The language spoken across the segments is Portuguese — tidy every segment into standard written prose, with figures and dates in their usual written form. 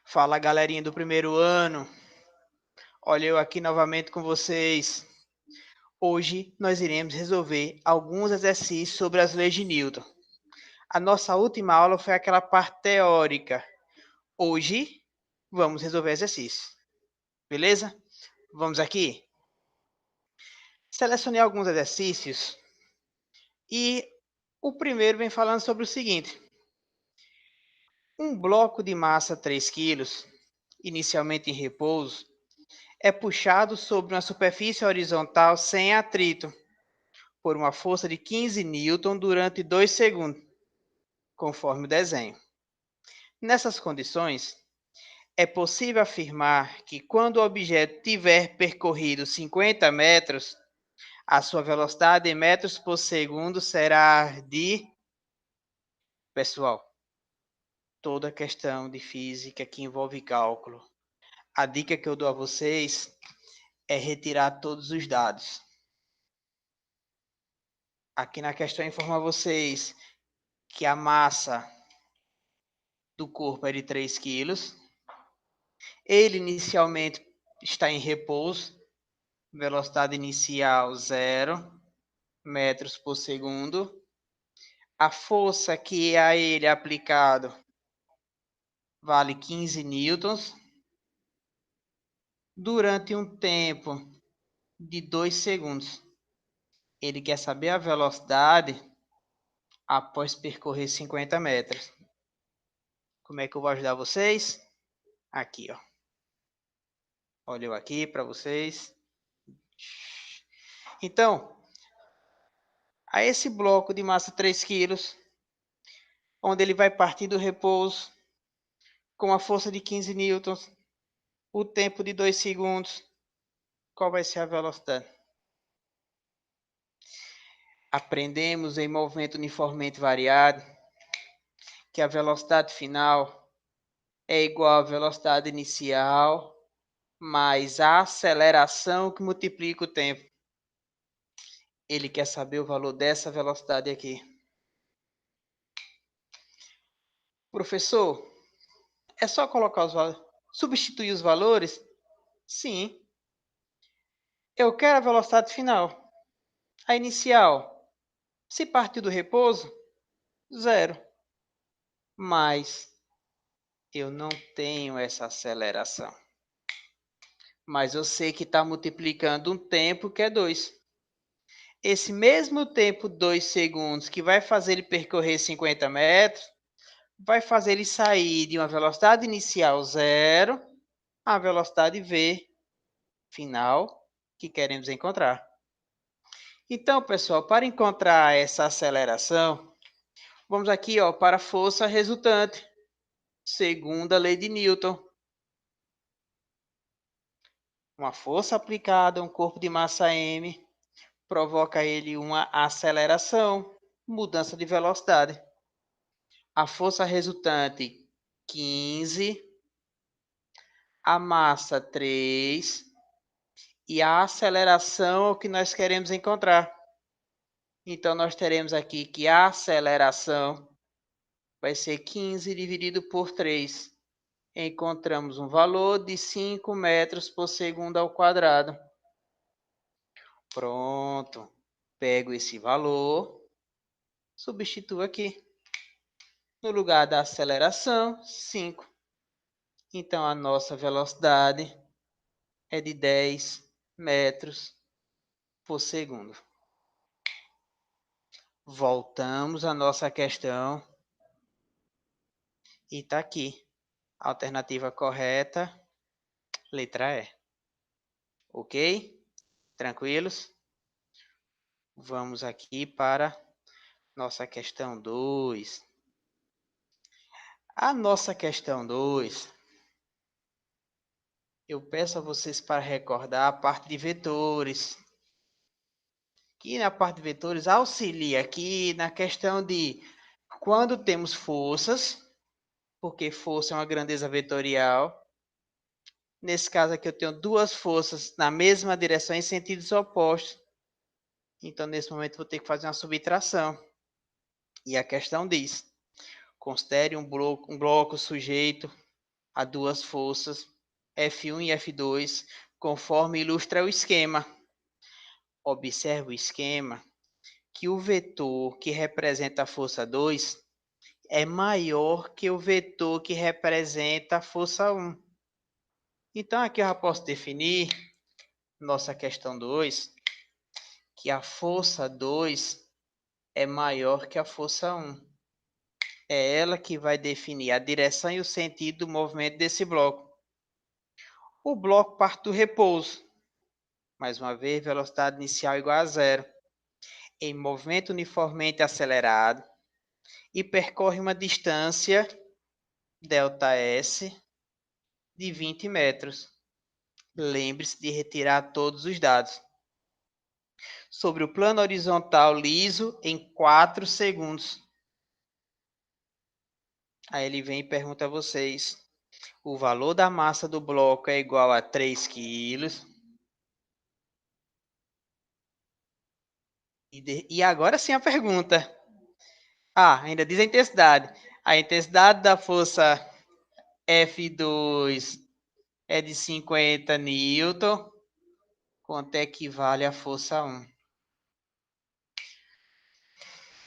Fala, galerinha do primeiro ano. Olha eu aqui novamente com vocês. Hoje nós iremos resolver alguns exercícios sobre as leis de Newton. A nossa última aula foi aquela parte teórica. Hoje vamos resolver exercícios. Beleza? Vamos aqui? Selecionei alguns exercícios e o primeiro vem falando sobre o seguinte: um bloco de massa 3 kg, inicialmente em repouso, é puxado sobre uma superfície horizontal sem atrito por uma força de 15 newton durante 2 segundos, conforme o desenho. Nessas condições, é possível afirmar que quando o objeto tiver percorrido 50 metros, a sua velocidade em metros por segundo será de... Pessoal, toda questão de física que envolve cálculo, a dica que eu dou a vocês é retirar todos os dados. Aqui na questão informa vocês que a massa do corpo é de 3 quilos. Ele inicialmente está em repouso, velocidade inicial 0 metros por segundo. A força que a ele é aplicado vale 15 newtons. Durante um tempo de 2 segundos. Ele quer saber a velocidade após percorrer 50 metros. Como é que eu vou ajudar vocês? Aqui, ó. Olha eu aqui para vocês. Então, a esse bloco de massa 3 kg, onde ele vai partir do repouso com a força de 15 newtons, o tempo de 2 segundos, qual vai ser a velocidade? Aprendemos em movimento uniformemente variado que a velocidade final é igual à velocidade inicial mais a aceleração que multiplica o tempo. Ele quer saber o valor dessa velocidade aqui. Professor, é só colocar os valores, substituir os valores? Sim. Eu quero a velocidade final. A inicial, se partir do repouso, 0. Mas eu não tenho essa aceleração. Mas eu sei que está multiplicando um tempo que é 2. Esse mesmo tempo, 2 segundos, que vai fazer ele percorrer 50 metros, vai fazer ele sair de uma velocidade inicial 0 à velocidade v final que queremos encontrar. Então, pessoal, para encontrar essa aceleração, vamos aqui para a força resultante, segundo a lei de Newton. Uma força aplicada a um corpo de massa m provoca ele uma aceleração, mudança de velocidade. A força resultante, 15, a massa, 3, e a aceleração é o que nós queremos encontrar. Então, nós teremos aqui que a aceleração vai ser 15 dividido por 3. Encontramos um valor de 5 metros por segundo ao quadrado. Pronto. Pego esse valor, substituo aqui. No lugar da aceleração, 5. Então, a nossa velocidade é de 10 metros por segundo. Voltamos à nossa questão. E está aqui. Alternativa correta, letra E. Ok? Tranquilos? Vamos aqui para nossa questão 2. A nossa questão 2, eu peço a vocês para recordar a parte de vetores. Que na parte de vetores auxilia aqui na questão de quando temos forças, porque força é uma grandeza vetorial. Nesse caso aqui eu tenho duas forças na mesma direção em sentidos opostos. Então, nesse momento, vou ter que fazer uma subtração. E a questão diz: considere um bloco sujeito a duas forças, F1 e F2, conforme ilustra o esquema. Observe o esquema que o vetor que representa a força 2 é maior que o vetor que representa a força 1. Então, aqui eu já posso definir, nossa questão 2, que a força 2 é maior que a força 1. É ela que vai definir a direção e o sentido do movimento desse bloco. O bloco parte do repouso. Mais uma vez, velocidade inicial igual a zero. Em movimento uniformemente acelerado e percorre uma distância, ΔS, de 20 metros. Lembre-se de retirar todos os dados. Sobre o plano horizontal liso em 4 segundos. Aí ele vem e pergunta a vocês: o valor da massa do bloco é igual a 3 quilos. E agora sim a pergunta. Ainda diz a intensidade. A intensidade da força F2 é de 50 newton. Quanto equivale à força 1?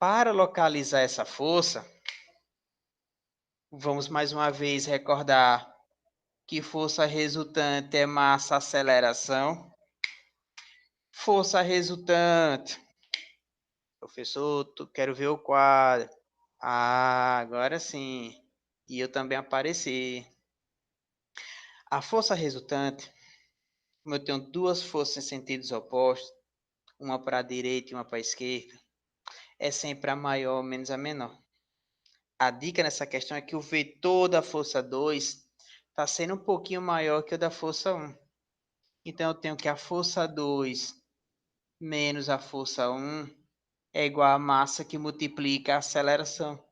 Para localizar essa força, vamos mais uma vez recordar que força resultante é massa aceleração. Força resultante. Professor, quero ver o quadro. Agora sim. E eu também apareci. A força resultante, como eu tenho duas forças em sentidos opostos, uma para a direita e uma para a esquerda, é sempre a maior ou menos a menor. A dica nessa questão é que o vetor da força 2 está sendo um pouquinho maior que o da força 1. Então, eu tenho que a força 2 menos a força 1 é igual a massa que multiplica a aceleração.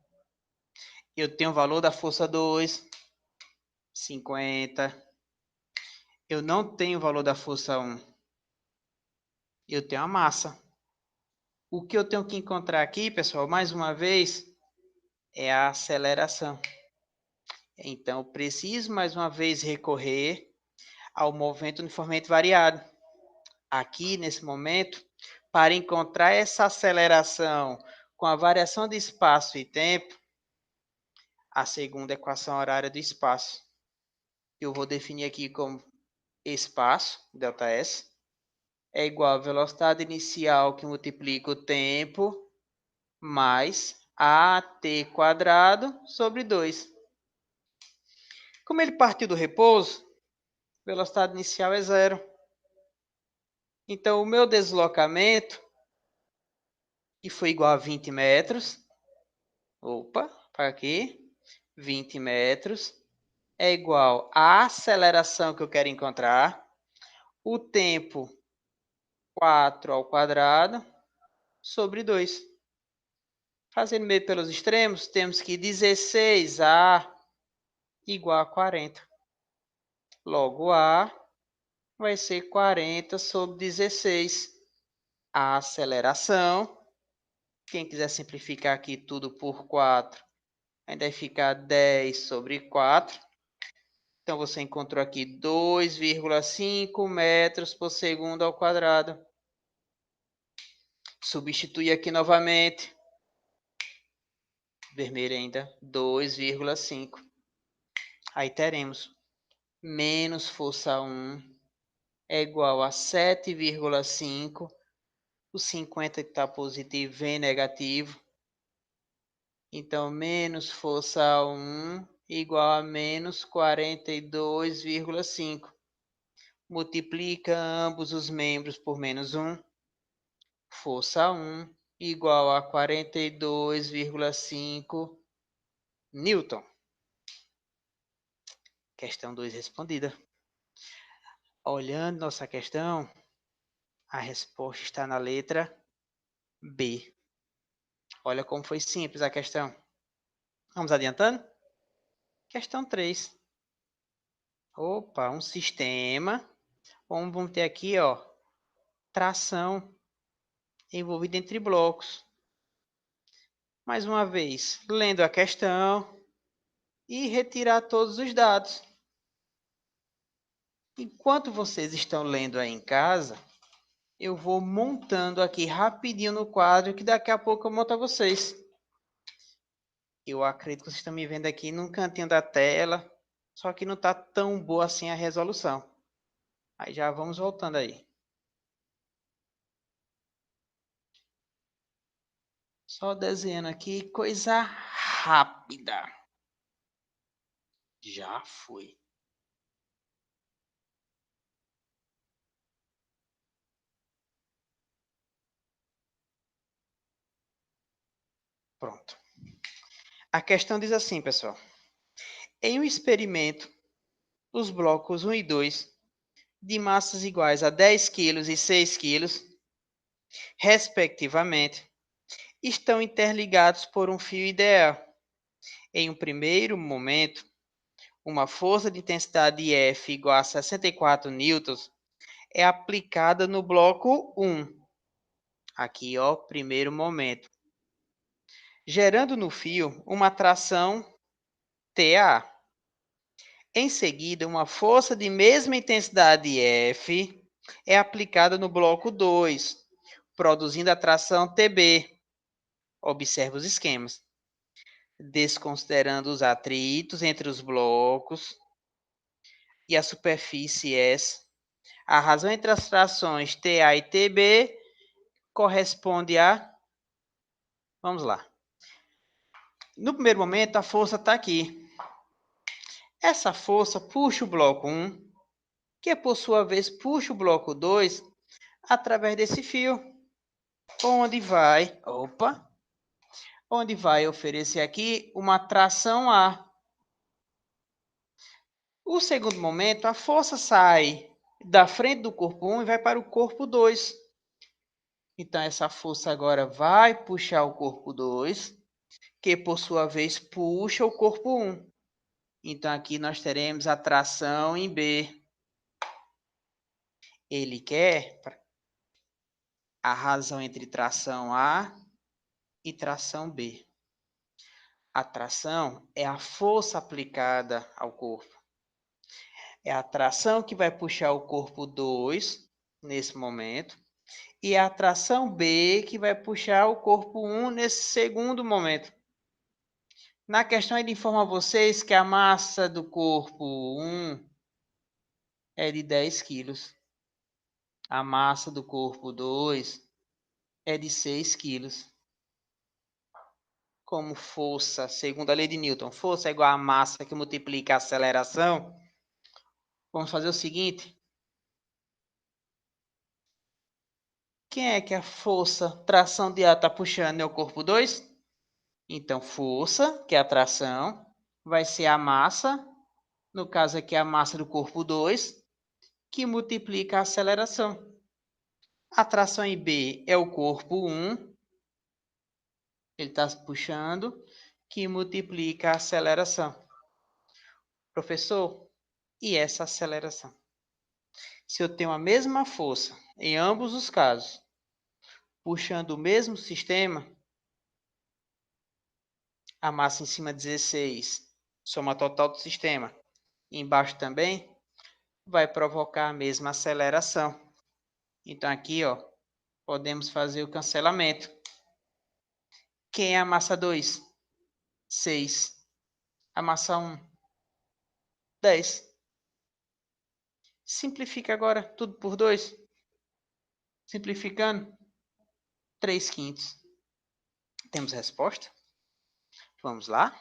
Eu tenho o valor da força 2, 50. Eu não tenho o valor da força 1. Eu tenho a massa. O que eu tenho que encontrar aqui, pessoal, mais uma vez, é a aceleração. Então, preciso mais uma vez recorrer ao movimento uniformemente variado. Aqui, nesse momento, para encontrar essa aceleração com a variação de espaço e tempo, a segunda equação horária do espaço. Eu vou definir aqui como espaço, ΔS, é igual à velocidade inicial que multiplica o tempo mais AT² sobre 2. Como ele partiu do repouso, velocidade inicial é zero. Então, o meu deslocamento, que foi igual a 20 metros, para aqui, 20 metros, é igual à aceleração que eu quero encontrar, o tempo 4² sobre 2. Fazendo meio pelos extremos, temos que 16A igual a 40. Logo, A vai ser 40 sobre 16. A aceleração, quem quiser simplificar aqui tudo por 4, ainda vai ficar 10 sobre 4. Então, você encontrou aqui 2,5 metros por segundo ao quadrado. Substitui aqui novamente. Vermelho ainda, 2,5. Aí teremos menos força 1 é igual a 7,5. O 50 que está positivo vem negativo. Então, menos força 1 igual a menos 42,5. Multiplica ambos os membros por menos 1. Força 1 igual a 42,5 Newton. Questão 2 respondida. Olhando nossa questão, a resposta está na letra B. Olha como foi simples a questão. Vamos adiantando? Questão 3. Um sistema. Vamos ter aqui, tração envolvida entre blocos. Mais uma vez, lendo a questão e retirar todos os dados. Enquanto vocês estão lendo aí em casa, eu vou montando aqui rapidinho no quadro, que daqui a pouco eu monto a vocês. Eu acredito que vocês estão me vendo aqui num cantinho da tela, só que não está tão boa assim a resolução. Aí já vamos voltando aí. Só desenhando aqui, coisa rápida. Já foi. Pronto. A questão diz assim, pessoal. Em um experimento, os blocos 1 e 2, de massas iguais a 10 kg e 6 kg, respectivamente, estão interligados por um fio ideal. Em um primeiro momento, uma força de intensidade F igual a 64 newtons é aplicada no bloco 1. Aqui, ó, primeiro momento. Gerando no fio uma tração TA. Em seguida, uma força de mesma intensidade F é aplicada no bloco 2, produzindo a tração TB. Observe os esquemas. Desconsiderando os atritos entre os blocos e a superfície S, a razão entre as trações TA e TB corresponde a... Vamos lá. No primeiro momento, a força está aqui. Essa força puxa o bloco 1, que por sua vez puxa o bloco 2 através desse fio, onde vai oferecer aqui uma tração A. O segundo momento, a força sai da frente do corpo 1 e vai para o corpo 2. Então, essa força agora vai puxar o corpo 2, que por sua vez puxa o corpo 1. Então, aqui nós teremos a tração em B. Ele quer a razão entre tração A e tração B. A tração é a força aplicada ao corpo. É a tração que vai puxar o corpo 2 nesse momento. E a tração B que vai puxar o corpo 1 nesse segundo momento. Na questão, ele informa a vocês que a massa do corpo 1 é de 10 quilos. A massa do corpo 2 é de 6 quilos. Como força, segundo a lei de Newton, força é igual a massa que multiplica a aceleração, vamos fazer o seguinte. Quem é que a força, tração de A está puxando? É o corpo 2? Então, força, que é a tração, vai ser a massa, no caso aqui a massa do corpo 2, que multiplica a aceleração. A tração em B é o corpo 1, ele está puxando, que multiplica a aceleração. Professor, e essa aceleração? Se eu tenho a mesma força em ambos os casos, puxando o mesmo sistema, a massa em cima 16, soma total do sistema, e embaixo também, vai provocar a mesma aceleração. Então aqui, ó, podemos fazer o cancelamento. Quem é a massa 2? 6. A massa 1? 10. Simplifica agora tudo por 2. Simplificando, 3 quintos. Temos resposta? Vamos lá?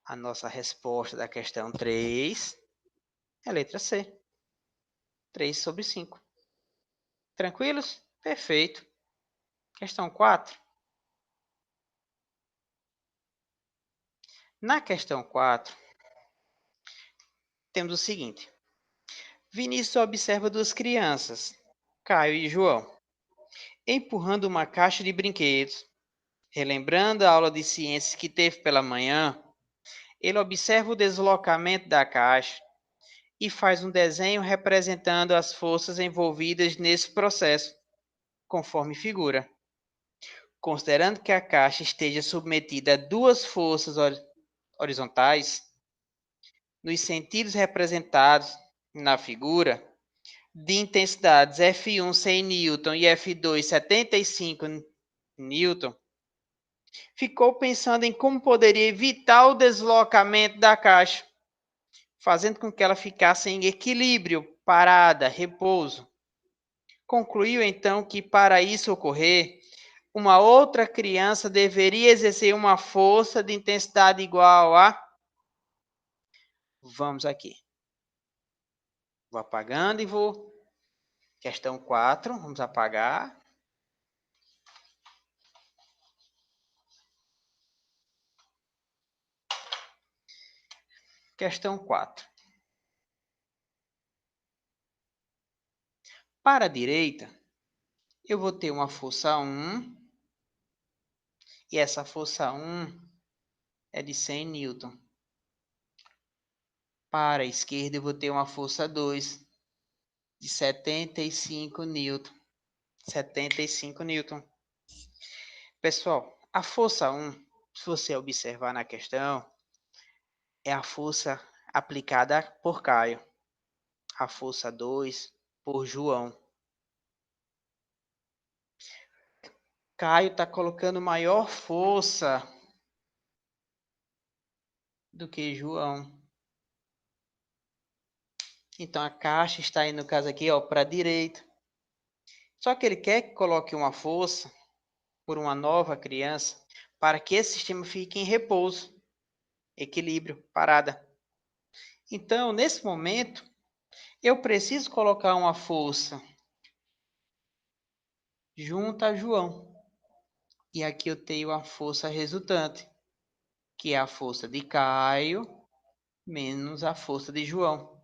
A nossa resposta da questão 3 é a letra C. 3/5. Tranquilos? Perfeito. Questão 4. Na questão 4, temos o seguinte. Vinícius observa duas crianças, Caio e João, empurrando uma caixa de brinquedos. Relembrando a aula de ciências que teve pela manhã, ele observa o deslocamento da caixa e faz um desenho representando as forças envolvidas nesse processo, conforme figura. Considerando que a caixa esteja submetida a duas forças horizontais, nos sentidos representados, na figura, de intensidades F1 100 Newton e F2 75 Newton, ficou pensando em como poderia evitar o deslocamento da caixa, fazendo com que ela ficasse em equilíbrio, parada, repouso. Concluiu então que para isso ocorrer, uma outra criança deveria exercer uma força de intensidade igual a... Vamos aqui. Vou apagando e vou... Questão 4, vamos apagar. Questão 4. Para a direita, eu vou ter uma força 1, e essa força 1 é de 100 Newton. Para a esquerda, eu vou ter uma força 2, de 75 Newton. 75 Newton. Pessoal, a força 1, se você observar na questão, é a força aplicada por Caio. A força 2 por João. Caio está colocando maior força do que João. Então a caixa está aí, no caso aqui, para a direita. Só que ele quer que coloque uma força por uma nova criança para que esse sistema fique em repouso, equilíbrio, parada. Então, nesse momento, eu preciso colocar uma força junto a João. E aqui eu tenho a força resultante, que é a força de Caio menos a força de João.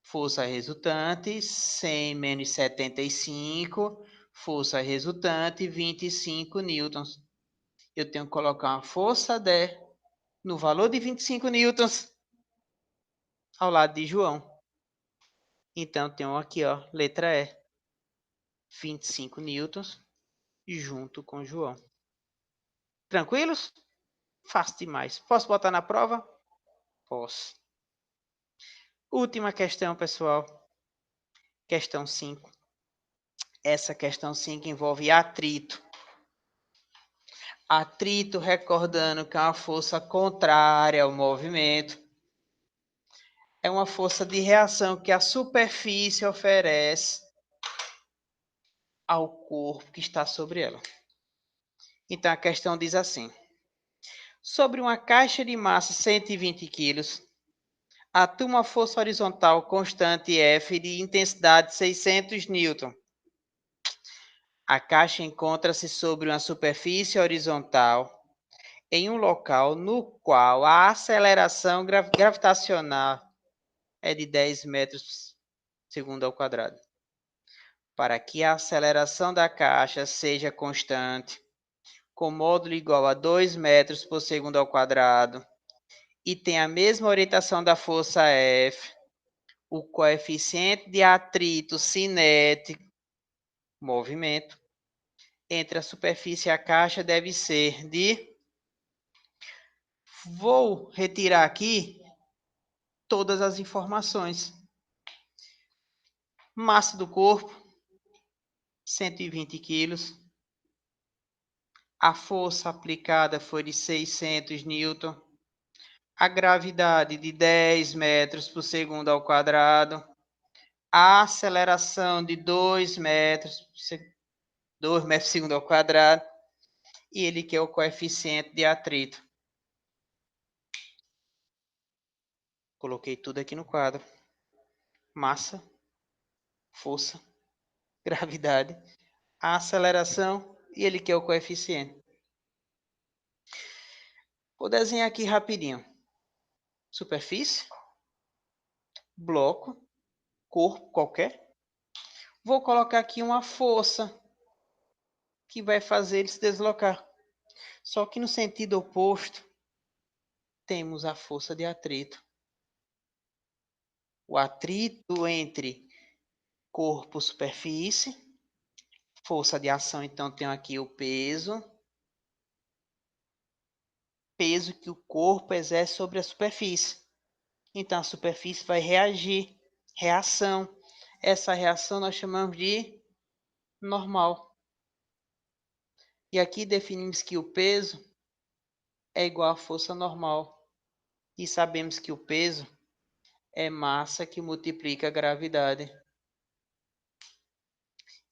Força resultante, 100 menos 75, força resultante, 25 newtons. Eu tenho que colocar uma força 10 no valor de 25 newtons ao lado de João. Então, tenho aqui, letra E, 25 newtons junto com João. Tranquilos? Fácil demais. Posso botar na prova? Posso. Última questão, pessoal. Questão 5. Essa questão 5 envolve atrito. Atrito, recordando que é uma força contrária ao movimento. É uma força de reação que a superfície oferece ao corpo que está sobre ela. Então, a questão diz assim. Sobre uma caixa de massa 120 kg, atua uma força horizontal constante F de intensidade 600 N. A caixa encontra-se sobre uma superfície horizontal em um local no qual a aceleração gravitacional é de 10 metros segundo ao quadrado. Para que a aceleração da caixa seja constante, com módulo igual a 2 metros por segundo ao quadrado, e tem a mesma orientação da força F, o coeficiente de atrito cinético, movimento, entre a superfície e a caixa deve ser de... Vou retirar aqui todas as informações. Massa do corpo, 120 quilos. A força aplicada foi de 600 Newton. A gravidade de 10 metros por segundo ao quadrado. A aceleração de 2 metros por segundo ao quadrado. E ele quer o coeficiente de atrito. Coloquei tudo aqui no quadro. Massa, força, gravidade, a aceleração e ele quer o coeficiente. Vou desenhar aqui rapidinho. Superfície, bloco, corpo qualquer. Vou colocar aqui uma força que vai fazer ele se deslocar. Só que no sentido oposto, temos a força de atrito. O atrito entre corpo e superfície. Força de ação, então, tenho aqui o peso. Peso que o corpo exerce sobre a superfície. Então, a superfície vai reagir reação. Essa reação nós chamamos de normal. E aqui definimos que o peso é igual à força normal. E sabemos que o peso é massa que multiplica a gravidade.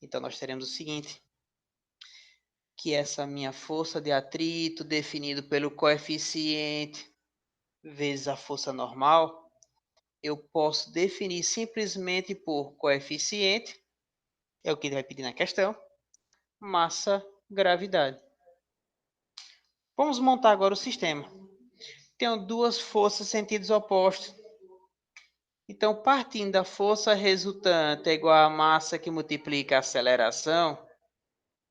Então, nós teremos o seguinte, que essa minha força de atrito, definido pelo coeficiente vezes a força normal, eu posso definir simplesmente por coeficiente, é o que ele vai pedir na questão, massa, gravidade. Vamos montar agora o sistema. Tenho duas forças sentidos opostos. Então, partindo da força resultante é igual à massa que multiplica a aceleração,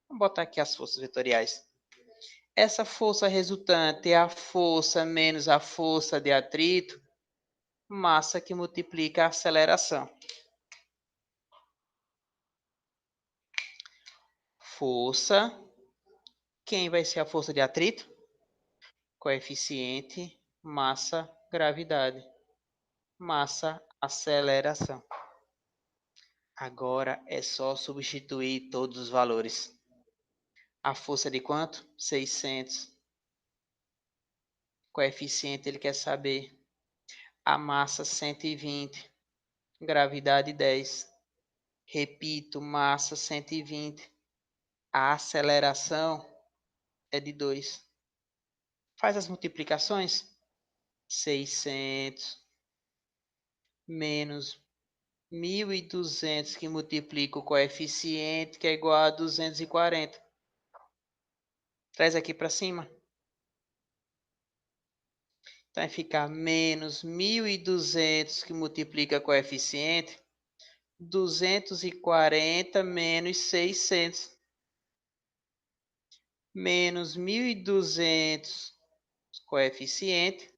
vamos botar aqui as forças vetoriais. Essa força resultante é a força menos a força de atrito, massa que multiplica a aceleração. Força, quem vai ser a força de atrito? Coeficiente, massa, gravidade. Massa, aceleração. Agora é só substituir todos os valores. A força de quanto? 600. Coeficiente ele quer saber. A massa 120. Gravidade 10. Repito, massa 120. A aceleração é de 2. Faz as multiplicações. 600 menos 1.200 que multiplica o coeficiente, que é igual a 240. Traz aqui para cima. Então, vai ficar menos 1.200 que multiplica o coeficiente, 240 menos 600. Menos 1.200 coeficiente,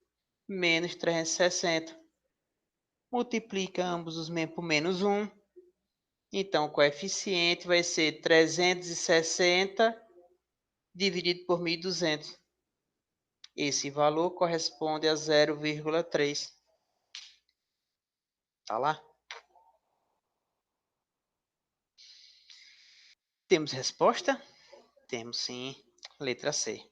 menos 360. Multiplica ambos os membros por menos 1. Então, o coeficiente vai ser 360 dividido por 1.200. Esse valor corresponde a 0,3. Tá lá? Temos resposta? Temos sim. Letra C.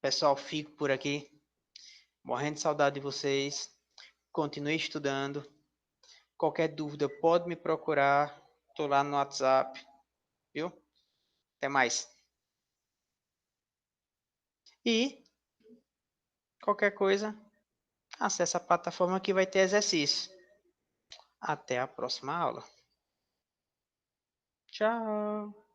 Pessoal, fico por aqui. Morrendo de saudade de vocês. Continue estudando. Qualquer dúvida pode me procurar. Estou lá no WhatsApp. Viu? Até mais. E qualquer coisa, acesse a plataforma que vai ter exercício. Até a próxima aula. Tchau!